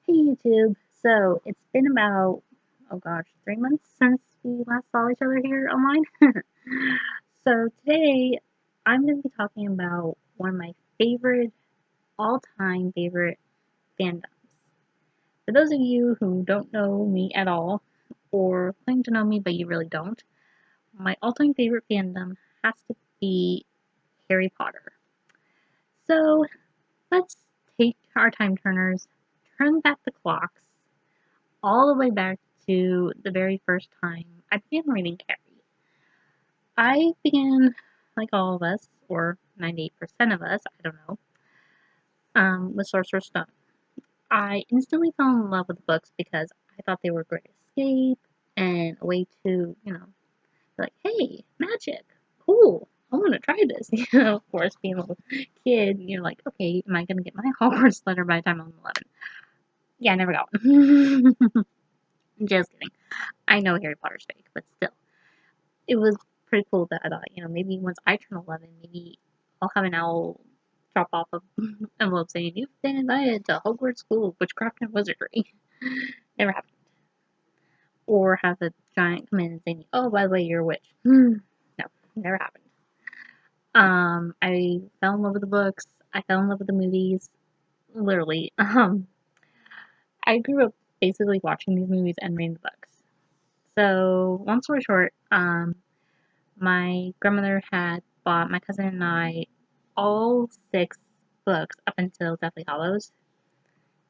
Hey YouTube. So it's been about, oh gosh, 3 months since we last saw each other here online. So today I'm going to be talking about one of my favorite, all-time favorite fandoms. For those of you who don't know me at all, or claim to know me but you really don't, my all-time favorite fandom has to be Harry Potter. So let's take our time turners, turn back the clocks all the way back to the very first time I began reading Carrie. I began, like all of us, or 98% of us, I don't know, with Sorcerer's Stone. I instantly fell in love with the books because I thought they were a great escape and a way to, be like, hey, magic, cool, I want to try this. Of course, being a little kid, you're like, okay, am I going to get my Hogwarts letter by the time I'm 11? Yeah, I never got one. Just kidding. I know Harry Potter's fake, but still. It was pretty cool that I thought, maybe once I turn 11, maybe I'll have an owl drop off a envelope saying, you've been invited to Hogwarts School of Witchcraft and Wizardry. Never happened. Or have a giant come in and say, oh, by the way, you're a witch. No, never happened. I fell in love with the books. I fell in love with the movies. Literally. I grew up basically watching these movies and reading the books. So, long story short, my grandmother had bought my cousin and I all six books up until Deathly Hallows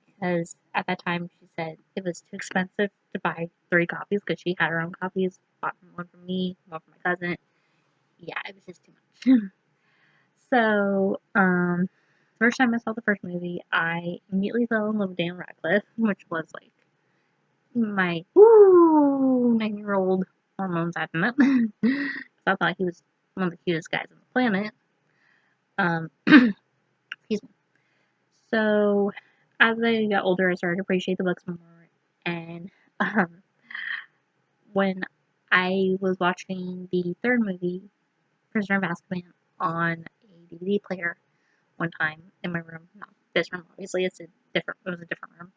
because at that time she said it was too expensive to buy three copies because she had her own copies. Bought one for me, one for my cousin. Yeah, it was just too much. So, first time I saw the first movie, I immediately fell in love with Dan Radcliffe, which was like my 9-year-old hormones acting up. I thought he was one of the cutest guys on the planet. Excuse me. So, as I got older, I started to appreciate the books more. And um, when I was watching the third movie, Prisoner of Azkaban, on a DVD player one time in my room, not this room, obviously, it was a different room.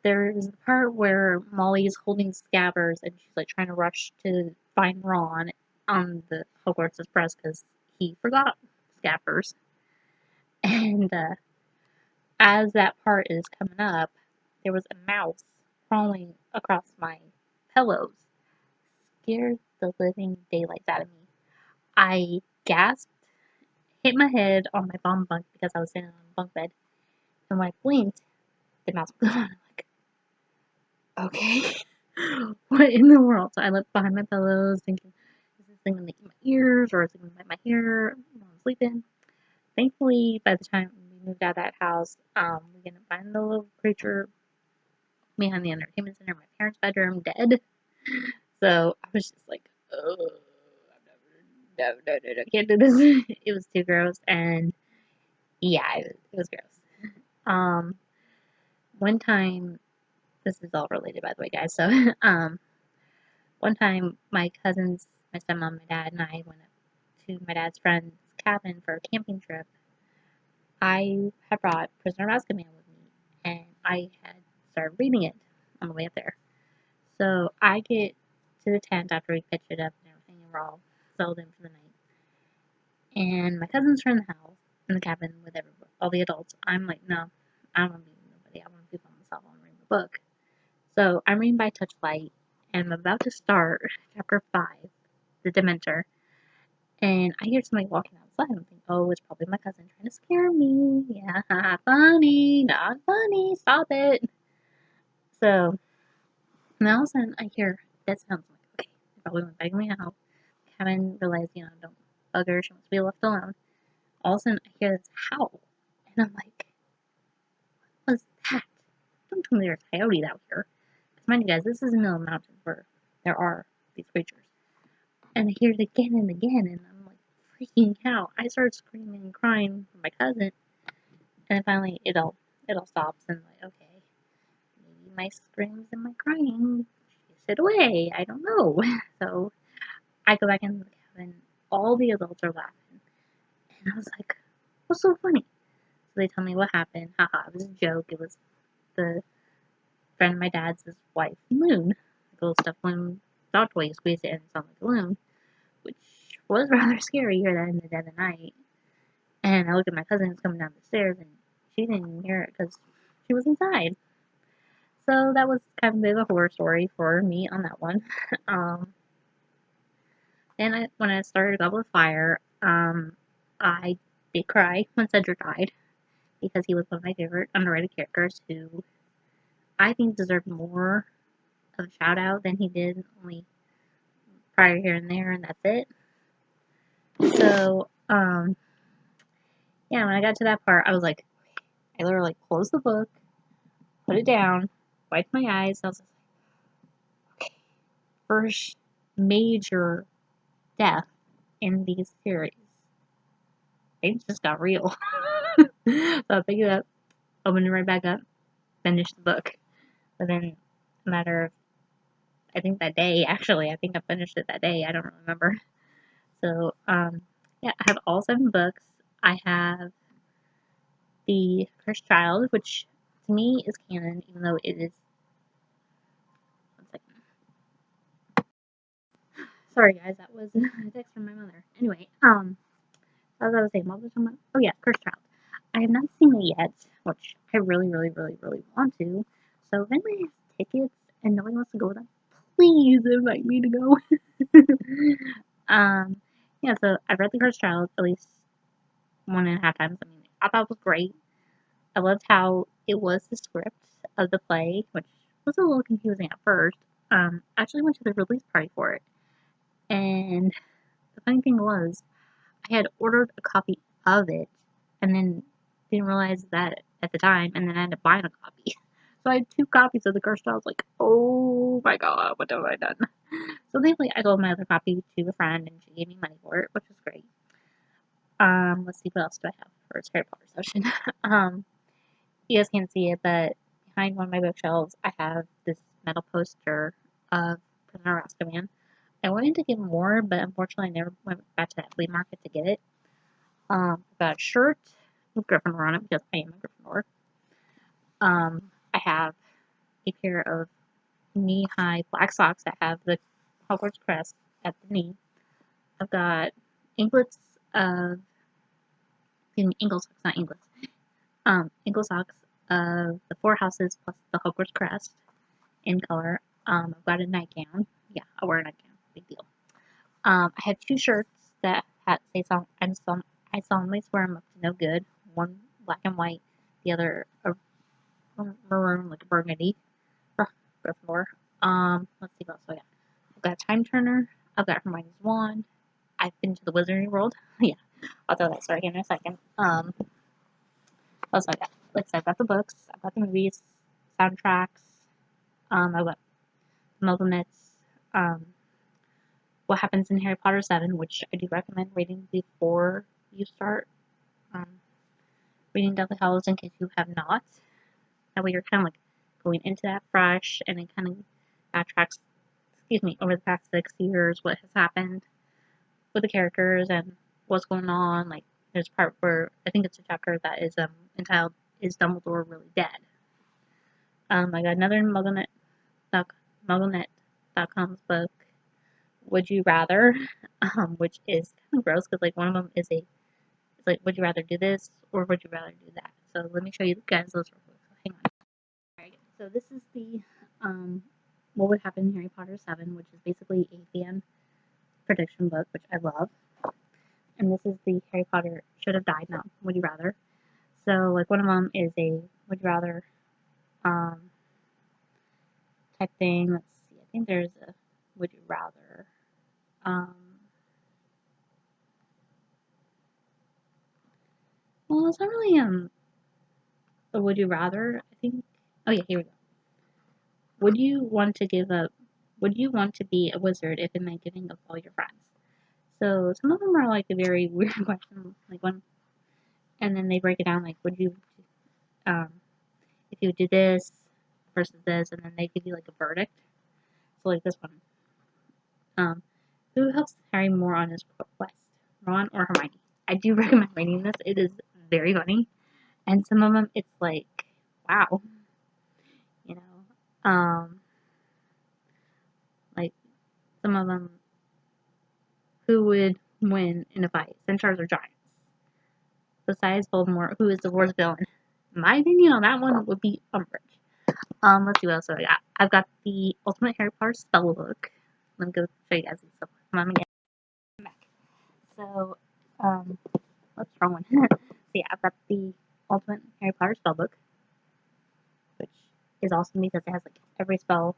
There's the part where Molly's holding Scabbers and she's like trying to rush to find Ron on the Hogwarts Express because he forgot Scabbers. And as that part is coming up, there was a mouse crawling across my pillows. Scared the living daylights out of me. I gasped, hit my head on my bomb bunk because I was sitting on a bunk bed, and when I blinked, the mouse was gone. I'm like, okay, what in the world? So I looked behind my pillows, thinking, is this thing gonna eat my ears or is it gonna bite my hair while I'm sleeping? Thankfully, by the time we moved out of that house, we ended up finding the little creature behind the entertainment center in my parents' bedroom, dead. So I was just like, oh, no, no, no, no, can't do this. It was too gross, and yeah, it was gross. Um, one time, this is all related, by the way, guys. So, one time, my cousins, my stepmom, my dad, and I went up to my dad's friend's cabin for a camping trip. I had brought Prisoner of Azkaban with me, and I had started reading it on the way up there. So I get to the tent after we pitched it up and everything, and we're all settled in for the night. And my cousins are in the house, in the cabin with all the adults. I'm like, no, I don't want to be with nobody. I want to be by myself. I want to read the book. So I'm reading by touchlight, and I'm about to start chapter 5, The Dementor. And I hear somebody walking outside. I'm thinking, oh, it's probably my cousin trying to scare me. Yeah, funny, not funny. Stop it. So, and then all of a sudden, I hear dead sounds. I'm like, okay, they probably went back in my house. Haven't realized, don't bug her. She wants to be left alone. All of a sudden, I hear this howl. And I'm like, what was that? Don't tell me there's coyotes out here. Because mind you guys, this is in the middle of the mountains where there are these creatures. And I hear it again and again, and I'm like freaking out. I started screaming and crying for my cousin, and then finally it all stops, and I'm like, okay, maybe my screams and my crying chase it away. I don't know. So I go back into the cabin. All the adults are laughing, and I was like, what's so funny? So they tell me what happened. Haha, it was a joke. It was the friend of my dad's wife, Moon. Like a little stuffed balloon dog toy. You squeeze it and it sounds like a balloon, which was rather scary here that in the dead of night. And I looked at my cousin who's coming down the stairs, and she didn't hear it because she was inside. So that was kind of a bit of a horror story for me on that one. um, then when I started Goblet of Fire, I did cry when Cedric died because he was one of my favorite underrated characters who I think deserved more of a shout out than he did only prior here and there, and that's it. So, yeah, when I got to that part, I was like, I literally closed the book, put it down, wiped my eyes. I was like, okay, first major death in these series. They just got real. So I picked it up, opened it right back up, finished the book. But then, a matter of, I think that day, actually, I think I finished it that day. I don't remember. So, yeah, I have all 7 books. I have The Cursed Child, which to me is canon, even though it is. One second. Sorry, guys, that was a text from my mother. Anyway, as I was saying, what was I talking about? Oh, yeah, Cursed Child. I have not seen it yet, which I really, really, really, really want to. So if anybody has tickets and nobody wants to go with them, please invite me to go. um, yeah, so I've read The Cursed Child at least 1.5 times. I mean, I thought it was great. I loved how it was the script of the play, which was a little confusing at first. I actually went to the release party for it, and the funny thing was, I had ordered a copy of it, and then didn't realize that at the time, and then I ended up buying a copy. So I had 2 copies of The Cursed Child. I was like, oh my god, what have I done? So thankfully, I sold my other copy to a friend, and she gave me money for it, which was great. Let's see, what else do I have for its Harry Potter session? You guys can't see it, but behind one of my bookshelves, I have this metal poster of Prisoner of Azkaban. I wanted to get more, but unfortunately, I never went back to that flea market to get it. I got a shirt with Gryffindor on it because I am a Gryffindor. I have a pair of knee-high black socks that have the Hogwarts crest at the knee. I've got anklets of, ankle socks, not anklets. Ankle socks of the 4 houses plus the Hogwarts crest in color. I've got a nightgown. Yeah, I wear a nightgown. Big deal. I have 2 shirts that say some. I solemnly swear I'm up to no good. One black and white, the other a maroon, like a burgundy. Gryffindor. Let's see what else I got. I've got a time turner. I've got Hermione's wand. I've been to the Wizarding World. Yeah, I'll throw that story in a second. What else I got? Like I said, I've got the books. I've got the movies, soundtracks. I've got Mugglemits. What happens in Harry Potter 7, which I do recommend reading before you start reading Deathly Hallows in case you have not. That way you're kind of like going into that fresh, and it kind of backtracks, over the past 6 years, what has happened with the characters and what's going on. Like, there's a part where I think it's a chapter that is entitled, "Is Dumbledore Really Dead?" I got another MuggleNet.com's book, Would You Rather, which is kind of gross because like one of them is it's like, would you rather do this or would you rather do that? So let me show you guys those real quick. So hang on. Alright, so this is the what would happen in Harry Potter 7, which is basically a fan prediction book, which I love. And this is the Harry Potter should have died, not would you rather. So like one of them is a would you rather type thing. Let's see. I think there's a would you rather. Well, it's not really a would you rather. I think. Oh yeah, here we go. Would you want to give up? Would you want to be a wizard if it meant giving up all your friends? So some of them are like a very weird question, like one, and then they break it down like, would you, if you would do this versus this, and then they give you like a verdict. So like this one, who helps Harry more on his quest, Ron or Hermione? I do recommend reading this. It is very funny, and some of them it's like, wow. Um, like some of them, who would win in a fight, centaurs or giants? Besides Voldemort, who is the worst villain? In my opinion, on that one would be Umbridge. Let's see what else I got. I've got the Ultimate Harry Potter Spellbook. Let me go show you guys these stuff. Come on, again. Back. So, what's wrong one? So yeah, I've got the Ultimate Harry Potter Spellbook, which is awesome because it has like every spell,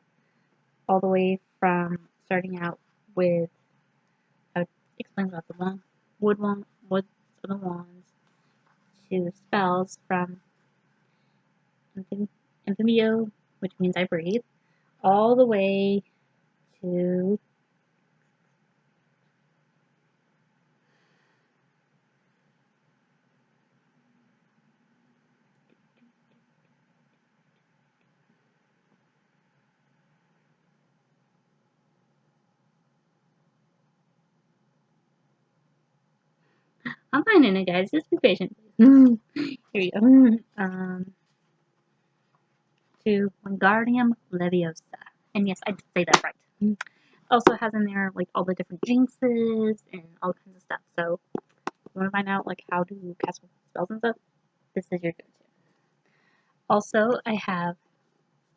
all the way from starting out with how it explains about the woods of the wands, to spells from Amphibio, which means I breathe, all the way to I'm finding it, guys. Just be patient. Here you go. To Wingardium Leviosa. And yes, I did say that right. Also has in there like all the different jinxes and all kinds of stuff. So if you want to find out like how to cast spells and stuff, this is your go-to. Also, I have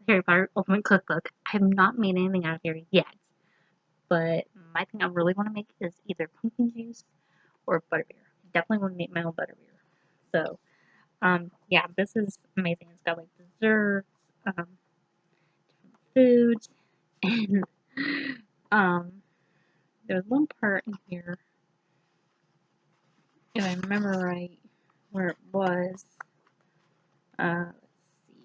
Harry Potter Ultimate Cookbook. I have not made anything out here yet, but my thing I really want to make is either pumpkin juice or butterbeer. I definitely want to make my own butterbeer. So, yeah, this is amazing. It's got like desserts, foods, and um, there's one part in here, if I remember right, where it was. Let's see.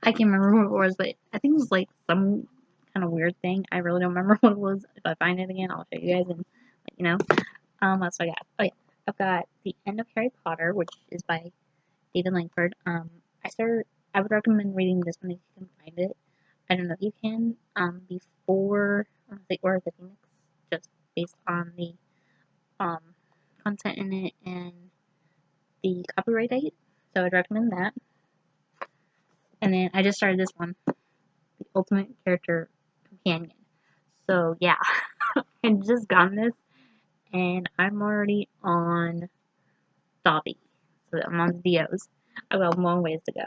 I can't remember what it was, but I think it was like some kind of weird thing. I really don't remember what it was. If I find it again, I'll show you guys and let you know. What else I got? Oh yeah, I've got The End of Harry Potter, which is by David Langford. I would recommend reading this one if you can find it. I don't know if you can, before the Order of the Phoenix, just based on the um, content in it and the copyright date. So I'd recommend that. And then I just started this one, the Ultimate Character Companion. So yeah, I just gotten this, and I'm already on Dobby. So I'm on Dios. I've got a long ways to go.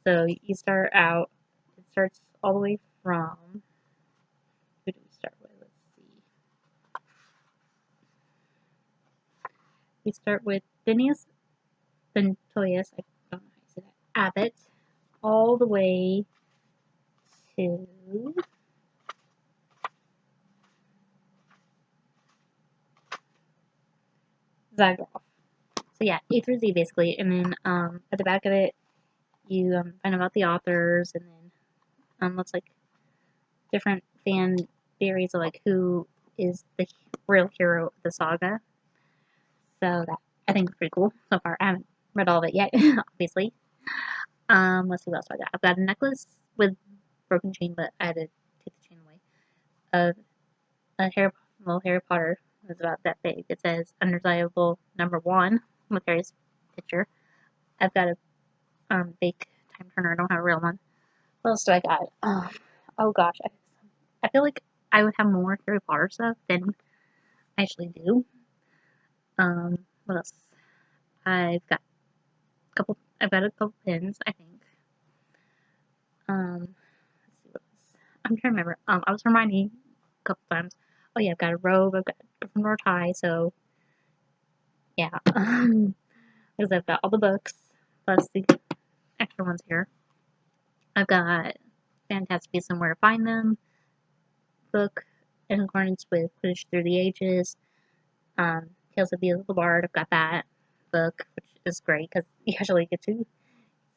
So you start out, it starts all the way from, who do we start with? Let's see. We start with Phineas Ventoyas, I don't know how you say that, Abbott, all the way to Zagroff. So yeah, A through Z basically, and then at the back of it, you find about the authors, and then looks like different fan theories of like who is the real hero of the saga. So that I think is pretty cool so far. I haven't read all of it yet, obviously. Let's see what else I got. I've got a necklace with broken chain, but I had to take the chain away. Of little Harry Potter. It's about that big. It says undesirable #1 with Harry's picture. I've got a fake time turner. I don't have a real one. What else do I got? Oh gosh, I feel like I would have more Harry Potter stuff than I actually do. What else? I've got I've got a couple pins, I think. Let's see what else. I'm trying to remember. I was reminding a couple times. Oh yeah, I've got a robe. I've got a Gryffindor tie. So yeah, because I've got all the books plus the extra ones here. I've got Fantastic Beasts and Where to Find Them book in accordance with Quidditch Through the Ages. Tales of Beelzebub the Bard. I've got that book, which is great because you actually get to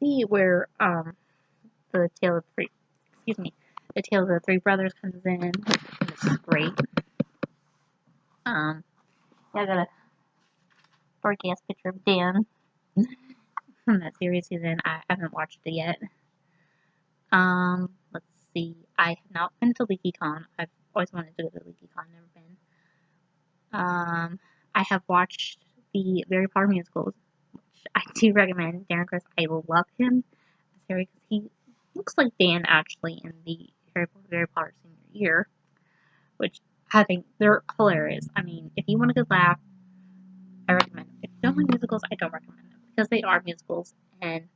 see where the tale of three, excuse me, the tale of the three brothers comes in. This is great. Yeah, I got a dorky ass picture of Dan from that series he's in. I haven't watched it yet. Let's see. I have not been to LeakyCon. I've always wanted to go to LeakyCon, never been. I have watched the Harry Potter musicals, which I do recommend. Darren Criss, I love him as Harry because he looks like Dan actually in the Harry Potter senior year, which I think they're hilarious. I mean, if you want a good laugh, I recommend them. If you don't like musicals, I don't recommend them because they are musicals, and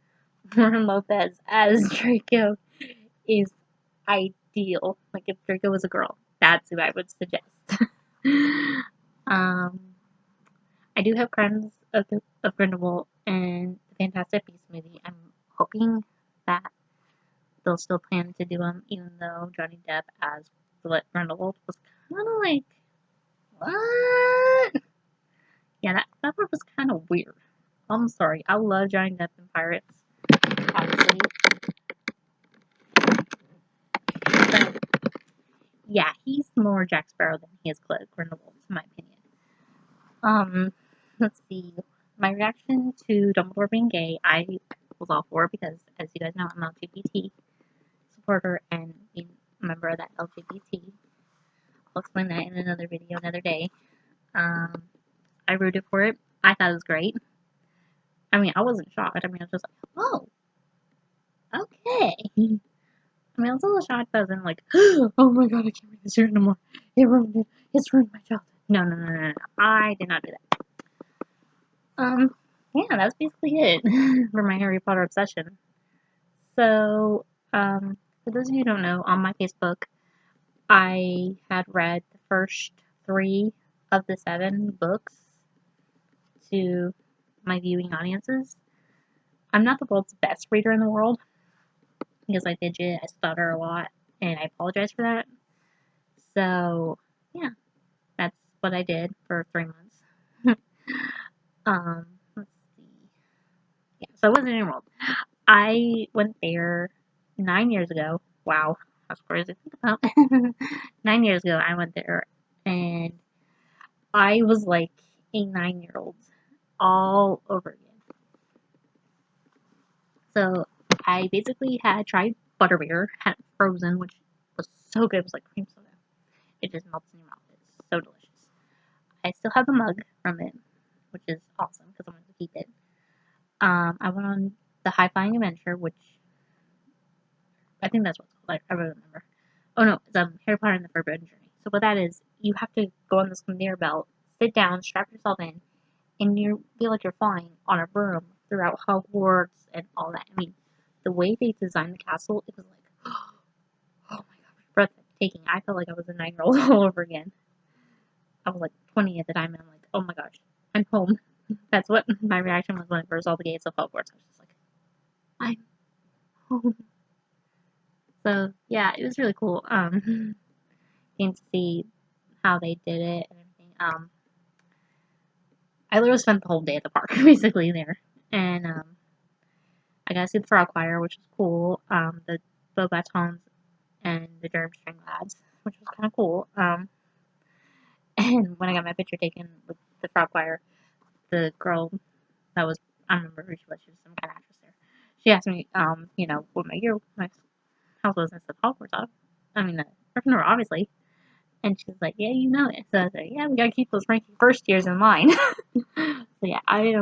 Lauren Lopez as Draco is ideal. Like if Draco was a girl, that's who I would suggest. um, I do have Crimes of Grindelwald and the Fantastic Beasts movie. I'm hoping that they'll still plan to do them, even though Johnny Depp as Grindelwald was kind of like, what? Yeah, that part was kind of weird. I'm sorry. I love Johnny Depp in Pirates, obviously. But yeah, he's more Jack Sparrow than he is Grindelwald, in my opinion. Let's see. My reaction to Dumbledore being gay, I was all for because, as you guys know, I'm LGBT supporter and being a member of that LGBT. I'll explain that in another video, another day. Um, I rooted for it. I thought it was great. I mean, I wasn't shocked. I mean, I was just like, oh, okay. I mean, I was a little shocked, but then like, oh my god, I can't read this series anymore. It's ruined my childhood. No. I did not do that. Yeah, that's basically it for my Harry Potter obsession. So, for those of you who don't know, on my Facebook, I had read the first 3 of the 7 books to my viewing audiences. I'm not the world's best reader in the world because I fidget, I stutter a lot, and I apologize for that. So, yeah, that's what I did for 3 months. Let's see. Yeah, so I wasn't enrolled. I went there 9 years ago. Wow, that's crazy to think about. 9 years ago, I went there, and I was like a 9-year-old all over again. So I basically had tried butterbeer, had it frozen, which was so good. It was like cream soda. It just melts in your mouth. It's so delicious. I still have the mug from it, which is awesome because I wanted to keep it. I went on the High Flying Adventure, which I think that's what it's called. I really remember. Oh no, it's Harry Potter and the Forbidden Journey. So what that is, you have to go on this conveyor belt, sit down, strap yourself in, and you feel like you're flying on a broom throughout Hogwarts and all that. I mean, the way they designed the castle, it was like, oh my gosh, breathtaking. I felt like I was a 9-year-old all over again. I was like 20 at the time, and I'm like, oh my gosh, I'm home. That's what my reaction was when I first saw the gates of Hogwarts. I was just like, I'm home. So yeah, it was really cool. Getting to see how they did it and everything. I literally spent the whole day at the park, basically there, and I got to see the frog choir, which was cool. The Bobatons and the Durmstrang lads, which was kind of cool. And when I got my picture taken with the frog choir, the girl that was, I don't remember who she was some kind of actress there. She asked me, what my house was, and I said Hogwarts. I mean, Gryffindor, obviously. And she's like, yeah, you know it. So I was like, yeah, we gotta keep those ranky first years in line. So yeah, I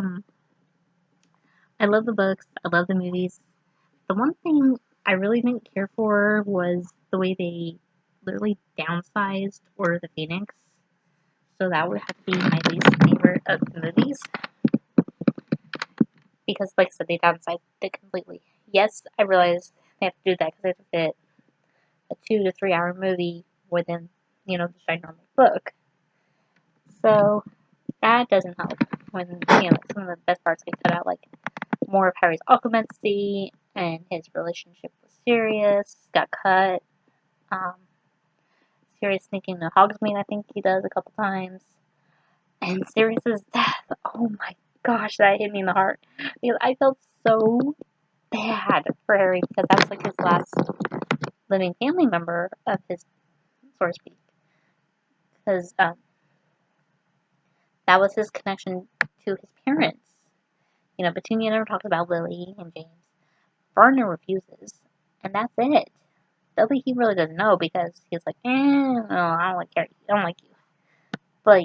love the books. I love the movies. The one thing I really didn't care for was the way they literally downsized Order of the Phoenix. So that would have to be my least favorite of the movies. Because, like I said, they downsized it completely. Yes, I realize they have to do that because they have to fit a 2 to 3 hour movie within, the ginormous book. So that doesn't help when, some of the best parts get cut out, like more of Harry's occlumency and his relationship with Sirius got cut. Sirius sneaking into Hogsmeade, I think he does a couple times. And Sirius's death, oh my gosh, that hit me in the heart. Because I felt so bad for Harry because that's like his last living family member of his, so to speak. Because that was his connection to his parents. Petunia never talks about Lily and James. Vernon refuses. and that's it. Dudley, he really doesn't know because he's like, no, I don't like Harry. I don't like you. But,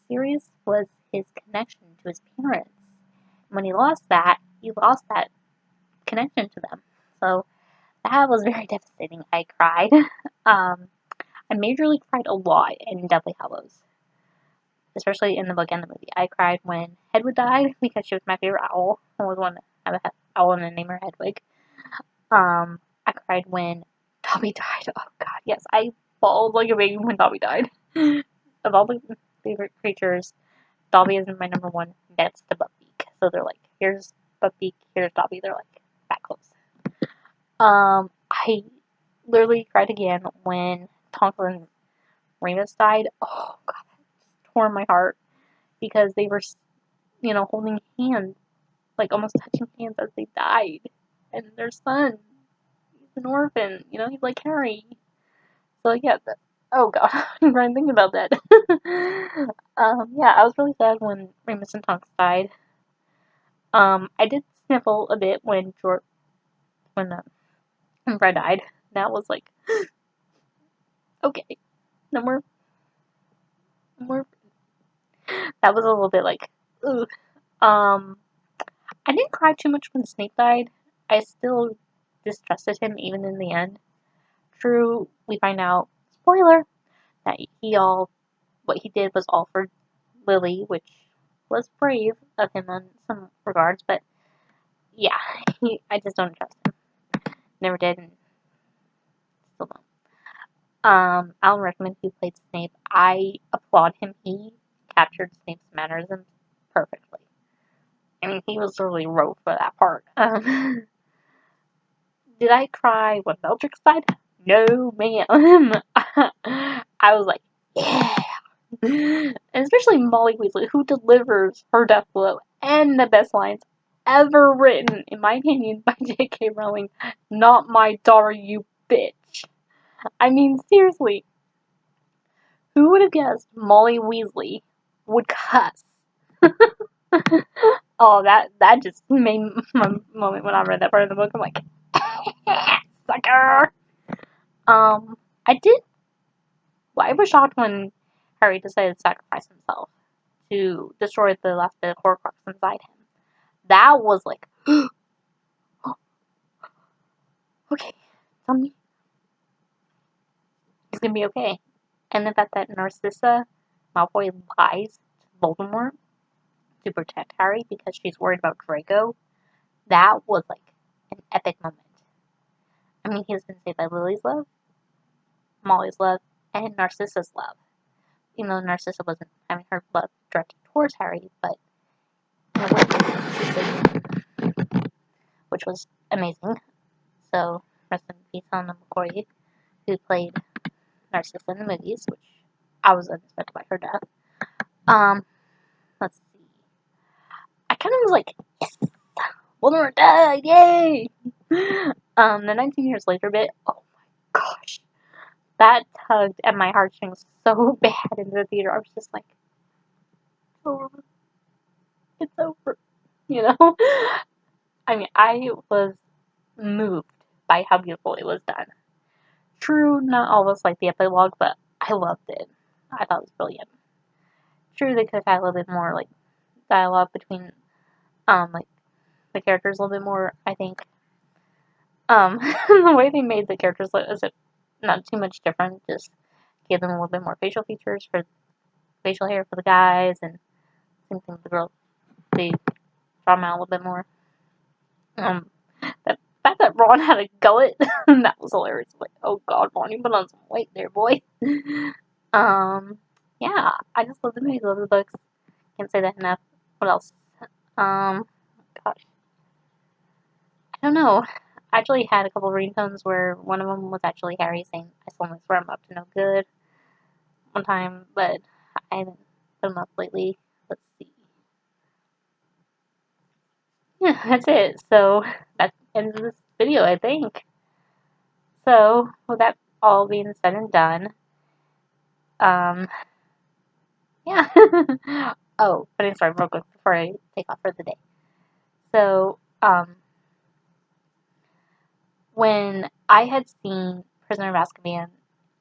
Sirius was his connection to his parents. When he lost that connection to them. So that was very devastating. I cried. I majorly cried a lot in Deathly Hallows, especially in the book and the movie. I cried when Hedwig died because she was my favorite owl. I always wanted to have an owl and name her Hedwig. I cried when Dobby died. Oh God, yes, I bawled like a baby when Dobby died. Of all the favorite creatures, Dobby is my number one next to Buckbeak. So they're like, here's Buckbeak, here's Dobby. They're like that close. I literally cried again when Tonka and Remus died. Oh God, that just tore my heart because they were, holding hands, like almost touching hands as they died, and their son, he's an orphan. He's like Harry. So yeah, oh God, I'm trying to think about that. Yeah, I was really sad when Remus and Tonks died. I did sniffle a bit when Fred died. That was like, okay, no more, no more. That was a little bit like, ugh. I didn't cry too much when Snape died. I still distrusted him even in the end. True, we find out, spoiler, that what he did was all for Lily, which was brave of him in some regards, but yeah, I just don't trust him. Never did, and still don't. Alan Rickman, who played Snape, I applaud him. He captured Snape's mannerisms perfectly. I mean, he was really wrote for that part. Did I cry when Bellatrix died? No, ma'am. I was like, yeah. And especially Molly Weasley, who delivers her death blow and the best lines ever written, in my opinion, by J.K. Rowling. Not my daughter, you bitch. I mean, seriously, who would have guessed Molly Weasley would cuss? Oh, that just made my moment when I read that part of the book. I'm like, sucker. I did. Well, I was shocked when Harry decided to sacrifice himself to destroy the last bit of Horcrux inside him. That was like, okay, tell me he's gonna be okay. And the fact that Narcissa Malfoy lies to Voldemort to protect Harry because she's worried about Draco, that was like an epic moment. I mean, he's been saved by Lily's love, Molly's love, and Narcissa's love. Even though Narcissa wasn't having her love directed towards Harry, but in a way, she saved him, which was amazing. So, rest in peace, Helena McCoy, who played Narcissa in the movies, which I was unexpected by her death. Let's see. I kind of was like, yes, Voldemort died, yay! The 19 years later bit, oh my gosh, that tugged at my heartstrings so bad in the theater. I was just like, it's over, it's over, you know? I mean, I was moved by how beautiful it was done. True, not all of us like the epilogue, but I loved it. I thought it was brilliant. True, they could have had a little bit more, like, dialogue between, like, the characters a little bit more, I think. The way they made the characters look is not too much different, just gave them a little bit more facial features for facial hair for the guys, and same thing with the girls. They draw them out a little bit more. The fact that Ron had a gullet, that was hilarious. Like, oh god, Ron, you put on some weight there, boy. Yeah, I just love the movies, love the books. Can't say that enough. What else? Gosh. I don't know. I actually had a couple of ringtones where one of them was actually Harry saying, I solemnly swear I'm up to no good one time, but I haven't put them up lately. Let's see. Yeah, that's it. So, that ends this video, I think. So, with that all being said and done, yeah. Oh, funny story real quick before I take off for the day. So, when I had seen Prisoner of Azkaban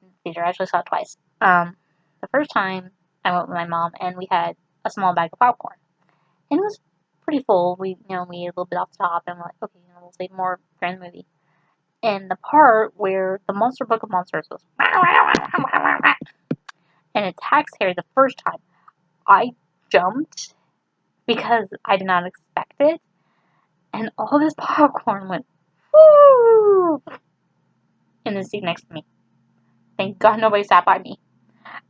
in the theater, I actually saw it twice. The first time I went with my mom, and we had a small bag of popcorn, and it was pretty full. We ate a little bit off the top, and we're like, okay, we'll save more for the movie. And the part where the Monster Book of Monsters goes and attacks Harry the first time, I jumped because I did not expect it, and all this popcorn went woo in the seat next to me. Thank God nobody sat by me.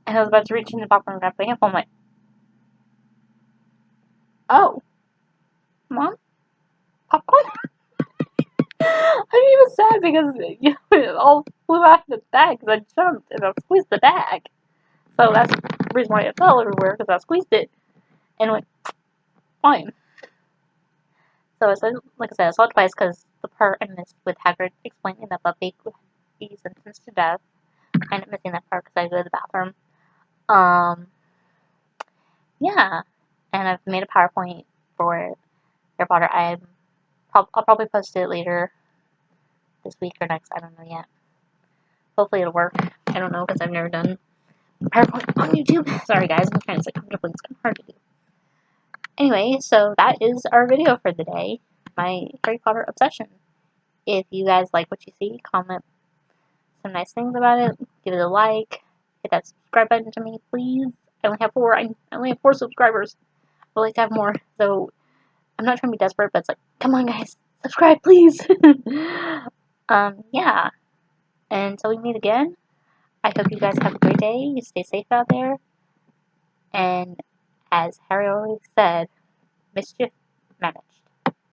And I was about to reach in the popcorn and grab the handful. I'm like, oh, Mom, popcorn? I was sad because it all flew out of the bag because I jumped and I squeezed the bag. So that's the reason why it fell everywhere, because I squeezed it and it went fine. So like I said, I saw it twice because the part I missed with Hagrid explaining that Buckbeak would be sentenced to death. I ended up missing that part because I had to go to the bathroom. Yeah, and I've made a PowerPoint for Harry Potter. I'll probably post it later this week or next. I don't know yet. Hopefully it'll work. I don't know because I've never done PowerPoint on YouTube. Sorry guys, I'm trying to say comfortably. It's kind of hard to do. Anyway, so that is our video for the day. My Harry Potter obsession. If you guys like what you see, comment some nice things about it. Give it a like. Hit that subscribe button to me, please. I only have 4. I only have 4 subscribers. I'd like to have more. So I'm not trying to be desperate, but it's like, come on, guys, subscribe, please. Yeah. And until we meet again, I hope you guys have a great day. You stay safe out there. And as Harry always said, mischief managed.